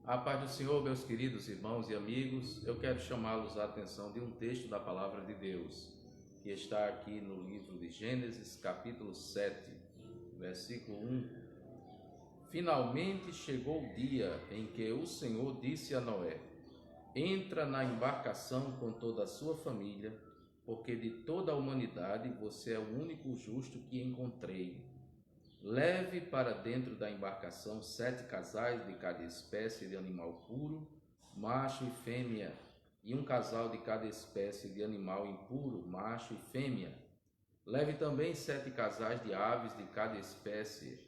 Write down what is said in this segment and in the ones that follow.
A paz do Senhor, meus queridos irmãos e amigos, eu quero chamá-los a atenção de um texto da Palavra de Deus, que está aqui no livro de Gênesis, capítulo 7, versículo 1. Finalmente chegou o dia em que o Senhor disse a Noé: entra na embarcação com toda a sua família, porque de toda a humanidade você é o único justo que encontrei. Leve para dentro da embarcação 7 casais de cada espécie de animal puro, macho e fêmea, e um casal de cada espécie de animal impuro, macho e fêmea. Leve também 7 casais de aves de cada espécie.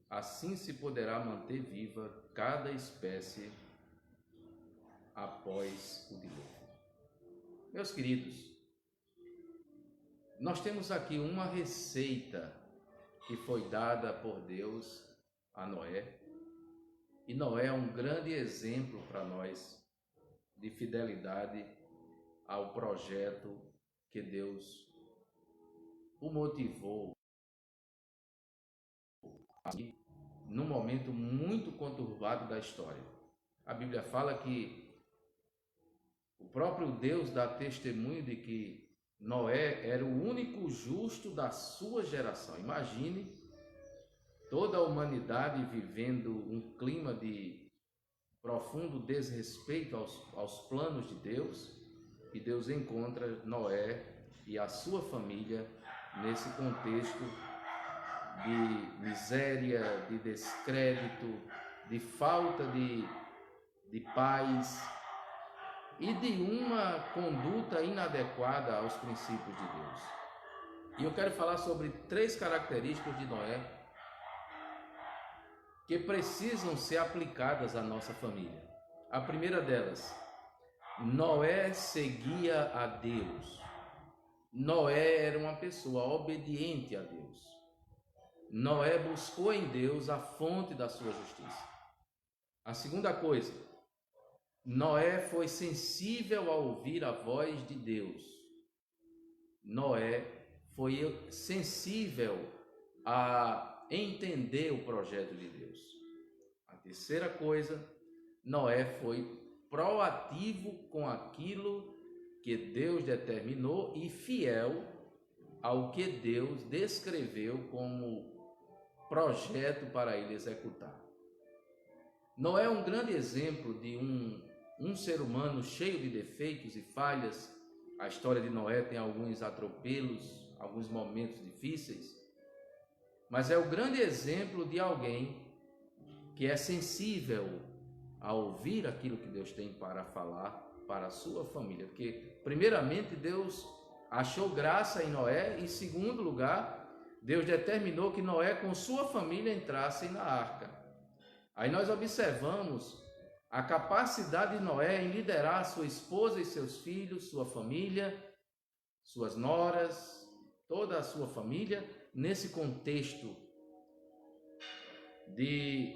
Assim se poderá manter viva cada espécie após o dilúvio. Meus queridos, nós temos aqui uma receita que foi dada por Deus a Noé. E Noé é um grande exemplo para nós de fidelidade ao projeto que Deus o motivou num momento muito conturbado da história. A Bíblia fala que o próprio Deus dá testemunho de que Noé era o único justo da sua geração. Imagine toda a humanidade vivendo um clima de profundo desrespeito aos planos de Deus, e Deus encontra Noé e a sua família nesse contexto de miséria, de descrédito, de falta de paz e de uma conduta inadequada aos princípios de Deus. E eu quero falar sobre 3 características de Noé que precisam ser aplicadas à nossa família. A primeira delas, Noé seguia a Deus. Noé era uma pessoa obediente a Deus. Noé buscou em Deus a fonte da sua justiça. A segunda coisa, Noé foi sensível a ouvir a voz de Deus. Noé foi sensível a entender o projeto de Deus. A terceira coisa, Noé foi proativo com aquilo que Deus determinou e fiel ao que Deus descreveu como projeto para ele executar. Noé é um grande exemplo de um ser humano cheio de defeitos e falhas. A história de Noé tem alguns atropelos, alguns momentos difíceis, mas é o grande exemplo de alguém que é sensível a ouvir aquilo que Deus tem para falar para a sua família. Porque, primeiramente, Deus achou graça em Noé, e, em segundo lugar, Deus determinou que Noé com sua família entrassem na arca. Aí nós observamos a capacidade de Noé em liderar sua esposa e seus filhos, sua família, suas noras, toda a sua família, nesse contexto de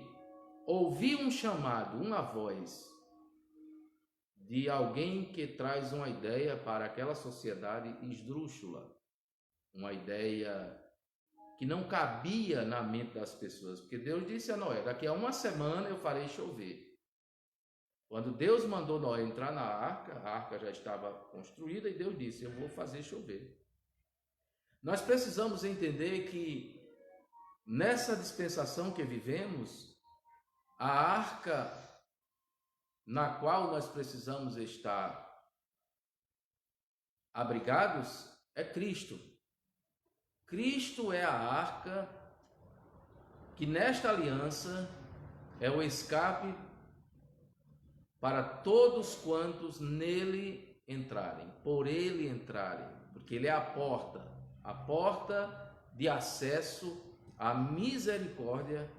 ouvir um chamado, uma voz de alguém que traz uma ideia para aquela sociedade esdrúxula, uma ideia que não cabia na mente das pessoas, porque Deus disse a Noé: daqui a uma semana eu farei chover. Quando Deus mandou Noé entrar na arca, a arca já estava construída e Deus disse: eu vou fazer chover. Nós precisamos entender que nessa dispensação que vivemos, a arca na qual nós precisamos estar abrigados é Cristo. Cristo é a arca que nesta aliança é o escape para todos quantos nele entrarem, por ele entrarem, porque ele é a porta de acesso à misericórdia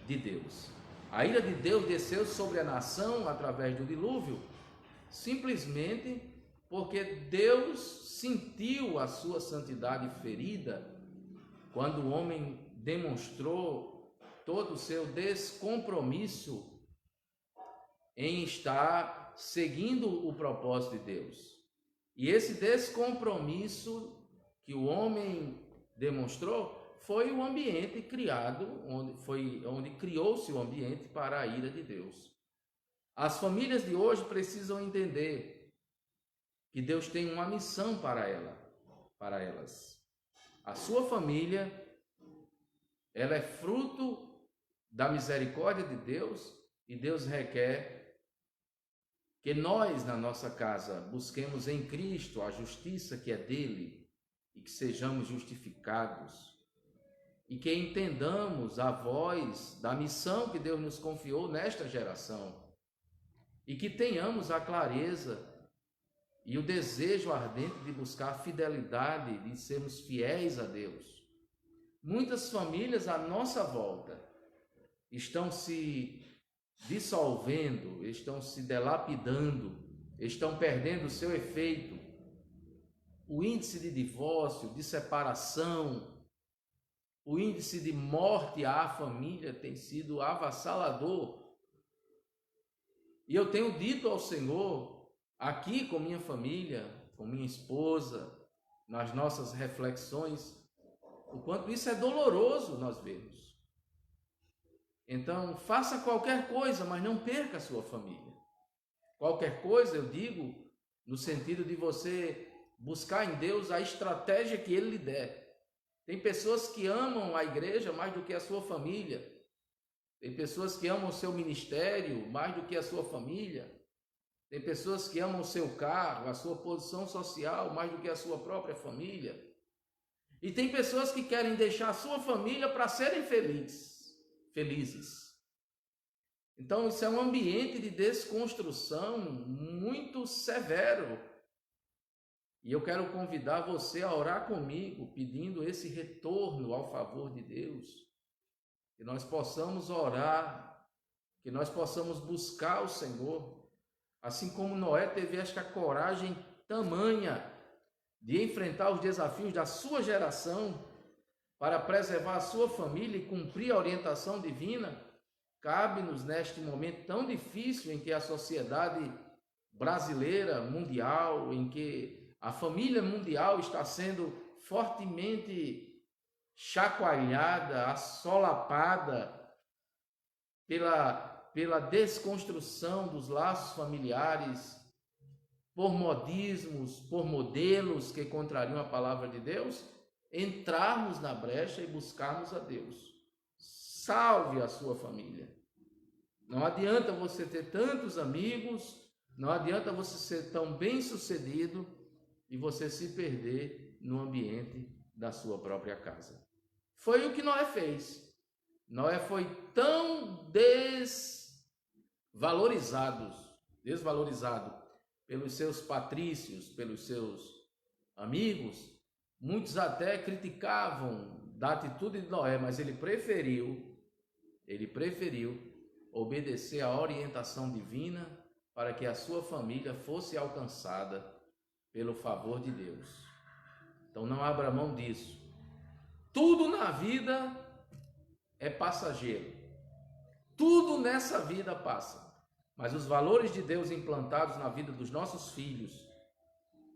de Deus. A ira de Deus desceu sobre a nação através do dilúvio, simplesmente porque Deus sentiu a sua santidade ferida quando o homem demonstrou todo o seu descompromisso em estar seguindo o propósito de Deus. E esse descompromisso que o homem demonstrou foi o ambiente criado, onde criou-se o ambiente para a ira de Deus. As famílias de hoje precisam entender que Deus tem uma missão para elas. A sua família, ela é fruto da misericórdia de Deus, e Deus requer que nós, na nossa casa, busquemos em Cristo a justiça que é dele, e que sejamos justificados, e que entendamos a voz da missão que Deus nos confiou nesta geração, e que tenhamos a clareza e o desejo ardente de buscar a fidelidade, de sermos fiéis a Deus. Muitas famílias à nossa volta estão se dissolvendo, estão se dilapidando, estão perdendo o seu efeito. O índice de divórcio, de separação, o índice de morte à família tem sido avassalador. E eu tenho dito ao Senhor, aqui com minha família, com minha esposa, nas nossas reflexões, o quanto isso é doloroso nós vemos. Então, faça qualquer coisa, mas não perca a sua família. Qualquer coisa, eu digo, no sentido de você buscar em Deus a estratégia que Ele lhe der. Tem pessoas que amam a igreja mais do que a sua família. Tem pessoas que amam o seu ministério mais do que a sua família. Tem pessoas que amam o seu cargo, a sua posição social mais do que a sua própria família. E tem pessoas que querem deixar a sua família para serem felizes. Então, isso é um ambiente de desconstrução muito severo. E eu quero convidar você a orar comigo, pedindo esse retorno ao favor de Deus. Que nós possamos orar, que nós possamos buscar o Senhor. Assim como Noé teve esta coragem tamanha de enfrentar os desafios da sua geração para preservar a sua família e cumprir a orientação divina, cabe-nos neste momento tão difícil em que a sociedade brasileira, mundial, em que a família mundial está sendo fortemente chacoalhada, assolapada pela desconstrução dos laços familiares, por modismos, por modelos que contrariam a palavra de Deus, entrarmos na brecha e buscarmos a Deus. Salve a sua família. Não adianta você ter tantos amigos, não adianta você ser tão bem-sucedido e você se perder no ambiente da sua própria casa. Foi o que Noé fez. Noé foi tão desvalorizado pelos seus patrícios, pelos seus amigos. Muitos até criticavam da atitude de Noé, mas ele preferiu obedecer à orientação divina para que a sua família fosse alcançada pelo favor de Deus. Então não abra mão disso. Tudo na vida é passageiro. Tudo nessa vida passa. Mas os valores de Deus implantados na vida dos nossos filhos,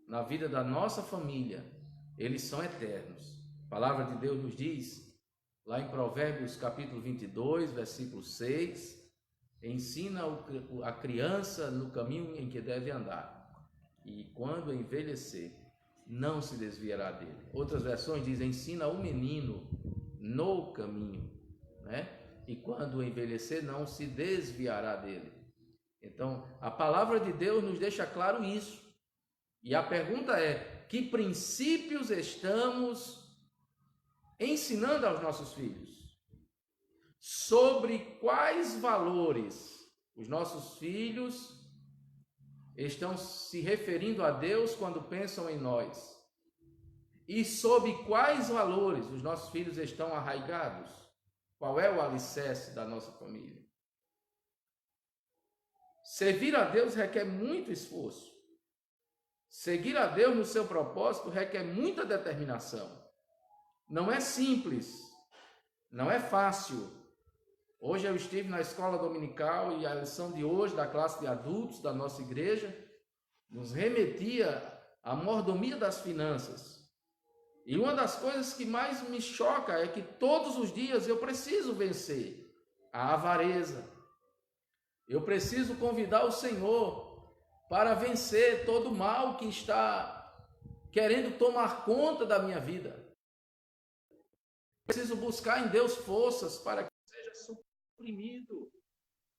na vida da nossa família, eles são eternos. A palavra de Deus nos diz, lá em Provérbios capítulo 22, versículo 6, ensina a criança no caminho em que deve andar, e quando envelhecer, não se desviará dele. Outras versões dizem, ensina o menino no caminho, né? E quando envelhecer, não se desviará dele. Então, a palavra de Deus nos deixa claro isso. E a pergunta é, que princípios estamos ensinando aos nossos filhos? Sobre quais valores os nossos filhos estão se referindo a Deus quando pensam em nós? E sobre quais valores os nossos filhos estão arraigados? Qual é o alicerce da nossa família? Servir a Deus requer muito esforço. Seguir a Deus no seu propósito requer muita determinação. Não é simples, não é fácil. Hoje eu estive na escola dominical e a lição de hoje da classe de adultos da nossa igreja nos remetia à mordomia das finanças. E uma das coisas que mais me choca é que todos os dias eu preciso vencer a avareza. Eu preciso convidar o Senhor para vencer todo o mal que está querendo tomar conta da minha vida. Preciso buscar em Deus forças para que seja suprimido,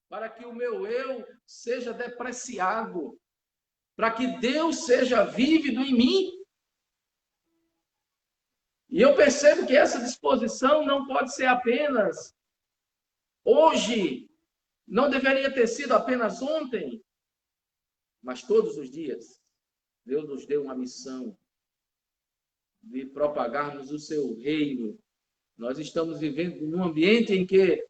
para que o meu eu seja depreciado, para que Deus seja vívido em mim. E eu percebo que essa disposição não pode ser apenas hoje, não deveria ter sido apenas ontem, mas todos os dias. Deus nos deu uma missão de propagarmos o seu reino. Nós estamos vivendo num ambiente em que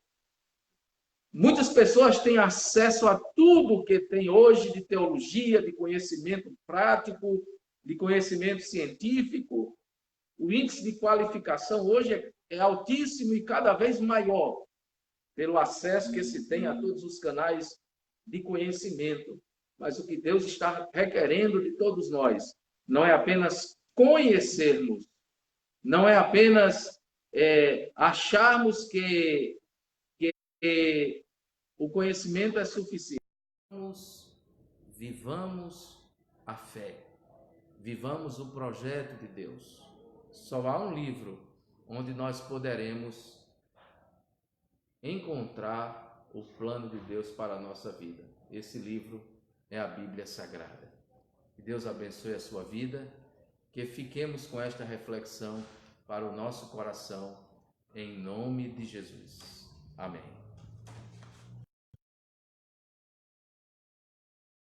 muitas pessoas têm acesso a tudo que tem hoje de teologia, de conhecimento prático, de conhecimento científico. O índice de qualificação hoje é altíssimo e cada vez maior, pelo acesso que se tem a todos os canais de conhecimento. Mas o que Deus está requerendo de todos nós não é apenas conhecermos, não é apenas acharmos que o conhecimento é suficiente. Vivamos a fé, vivamos o projeto de Deus. Só há um livro onde nós poderemos encontrar o plano de Deus para a nossa vida. Esse livro é a Bíblia Sagrada. Que Deus abençoe a sua vida, que fiquemos com esta reflexão para o nosso coração, em nome de Jesus. Amém.